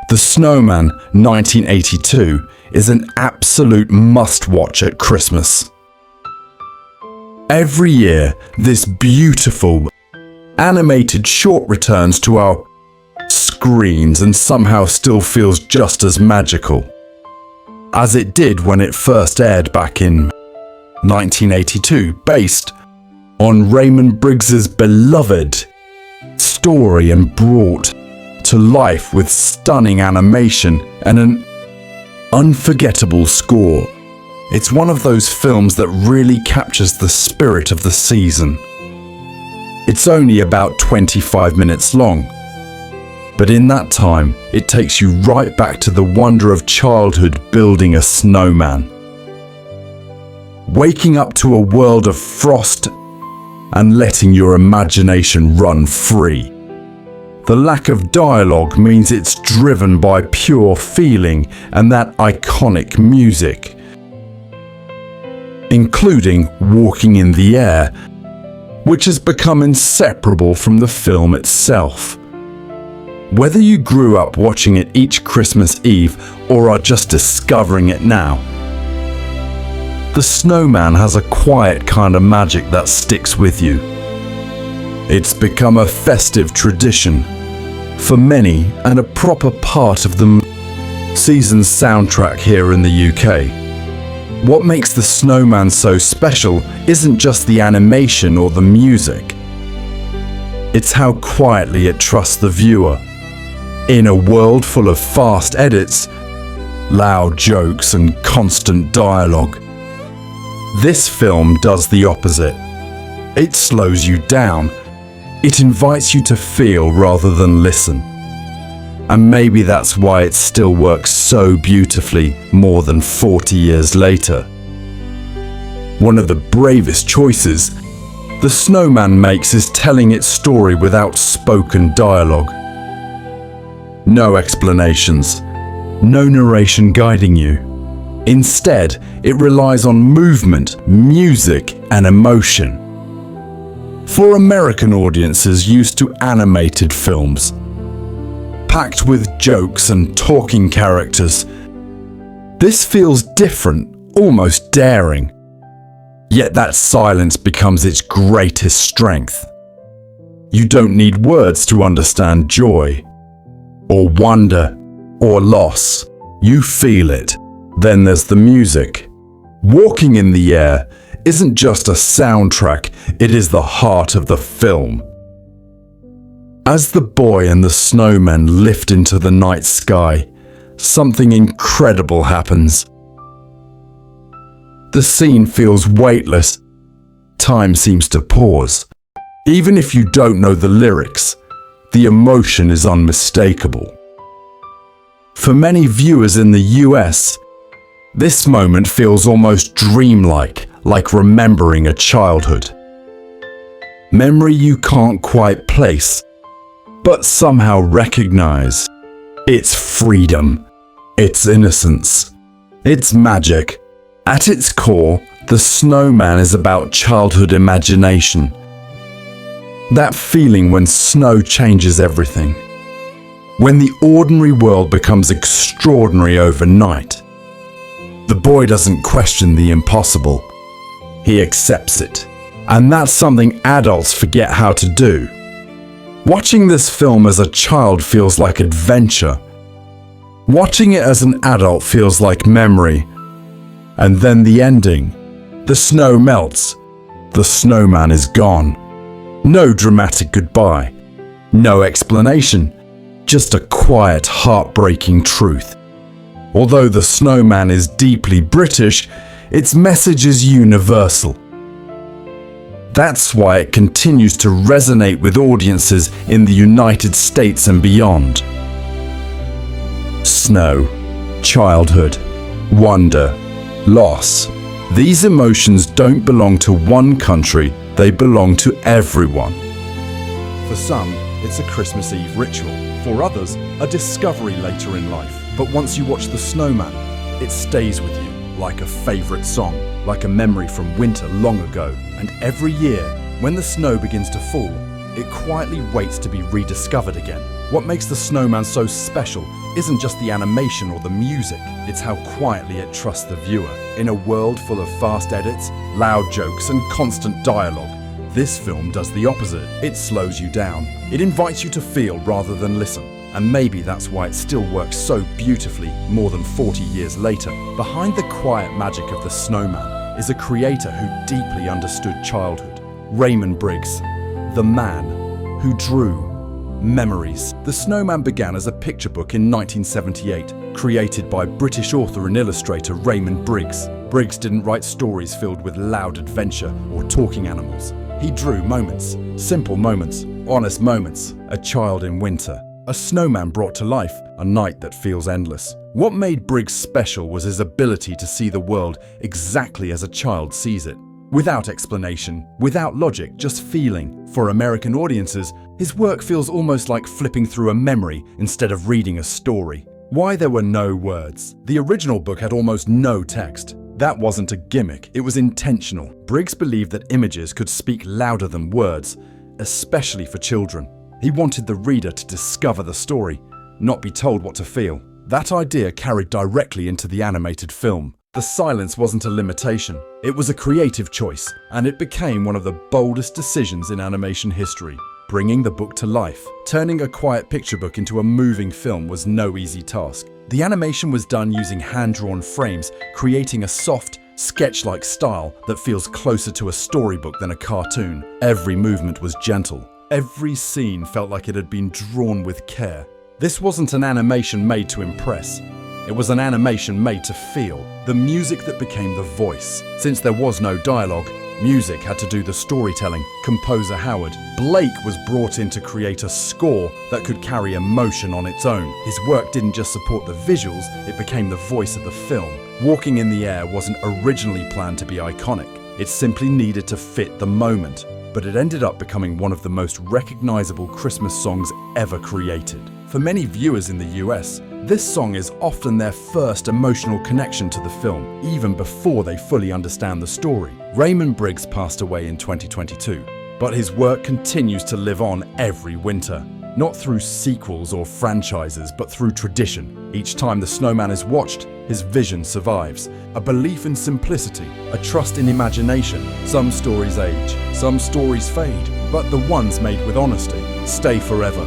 The Snowman 1982 is an absolute must-watch at Christmas. Every year, this beautiful, animated short returns to our screens and somehow still feels just as magical as it did when it first aired back in 1982, based on Raymond Briggs's beloved story and brought to life with stunning animation and an unforgettable score. It's one of those films that really captures the spirit of the season. It's only about 25 minutes long, but in that time, it takes you right back to the wonder of childhood building a snowman. Waking up to a world of frost and letting your imagination run free. The lack of dialogue means it's driven by pure feeling and that iconic music, including Walking in the Air, which has become inseparable from the film itself. Whether you grew up watching it each Christmas Eve or are just discovering it now, The Snowman has a quiet kind of magic that sticks with you. It's become a festive tradition for many and a proper part of the season's soundtrack here in the UK. What makes The Snowman so special isn't just the animation or the music. It's how quietly it trusts the viewer. In a world full of fast edits, loud jokes and constant dialogue, this film does the opposite. It slows you down. It invites you to feel rather than listen. And maybe that's why it still works so beautifully more than 40 years later. One of the bravest choices The Snowman makes is telling its story without spoken dialogue. No explanations, no narration guiding you. Instead, it relies on movement, music, and emotion. For American audiences used to animated films, packed with jokes and talking characters, this feels different, almost daring. Yet that silence becomes its greatest strength. You don't need words to understand joy, or wonder, or loss. You feel it. Then there's the music. Walking in the Air isn't just a soundtrack, it is the heart of the film. As the boy and the snowman lift into the night sky, something incredible happens. The scene feels weightless. Time seems to pause. Even if you don't know the lyrics, the emotion is unmistakable. For many viewers in the US, this moment feels almost dreamlike, like remembering a childhood. Memory you can't quite place, but somehow recognize. It's freedom, it's innocence, it's magic. At its core, The Snowman is about childhood imagination. That feeling when snow changes everything. When the ordinary world becomes extraordinary overnight. The boy doesn't question the impossible. He accepts it. And that's something adults forget how to do. Watching this film as a child feels like adventure. Watching it as an adult feels like memory. And then the ending. The snow melts. The snowman is gone. No dramatic goodbye. No explanation. Just a quiet, heartbreaking truth. Although The Snowman is deeply British, its message is universal. That's why it continues to resonate with audiences in the United States and beyond. Snow, childhood, wonder, loss. These emotions don't belong to one country, they belong to everyone. For some, it's a Christmas Eve ritual. For others, a discovery later in life. But once you watch The Snowman, it stays with you like a favourite song, like a memory from winter long ago. And every year, when the snow begins to fall, it quietly waits to be rediscovered again. What makes The Snowman so special isn't just the animation or the music, it's how quietly it trusts the viewer. In a world full of fast edits, loud jokes, and constant dialogue, this film does the opposite. It slows you down. It invites you to feel rather than listen. And maybe that's why it still works so beautifully more than 40 years later. Behind the quiet magic of the Snowman is a creator who deeply understood childhood. Raymond Briggs, the man who drew memories. The Snowman began as a picture book in 1978, created by British author and illustrator Raymond Briggs. Briggs didn't write stories filled with loud adventure or talking animals. He drew moments, simple moments, honest moments. A child in winter, a snowman brought to life, a night that feels endless. What made Briggs special was his ability to see the world exactly as a child sees it. Without explanation, without logic, just feeling. For American audiences, his work feels almost like flipping through a memory instead of reading a story. Why there were no words? The original book had almost no text. That wasn't a gimmick, it was intentional. Briggs believed that images could speak louder than words, especially for children. He wanted the reader to discover the story, not be told what to feel. That idea carried directly into the animated film. The silence wasn't a limitation, it was a creative choice, and it became one of the boldest decisions in animation history. Bringing the book to life, turning a quiet picture book into a moving film was no easy task. The animation was done using hand-drawn frames, creating a soft, sketch-like style that feels closer to a storybook than a cartoon. Every movement was gentle. Every scene felt like it had been drawn with care. This wasn't an animation made to impress. It was an animation made to feel, the music that became the voice. Since there was no dialogue, music had to do the storytelling. Composer Howard Blake was brought in to create a score that could carry emotion on its own. His work didn't just support the visuals, it became the voice of the film. Walking in the Air wasn't originally planned to be iconic. It simply needed to fit the moment. But it ended up becoming one of the most recognizable Christmas songs ever created. For many viewers in the US, this song is often their first emotional connection to the film, even before they fully understand the story. Raymond Briggs passed away in 2022, but his work continues to live on every winter. Not through sequels or franchises, but through tradition. Each time the Snowman is watched, his vision survives. A belief in simplicity, a trust in imagination. Some stories age, some stories fade, but the ones made with honesty stay forever.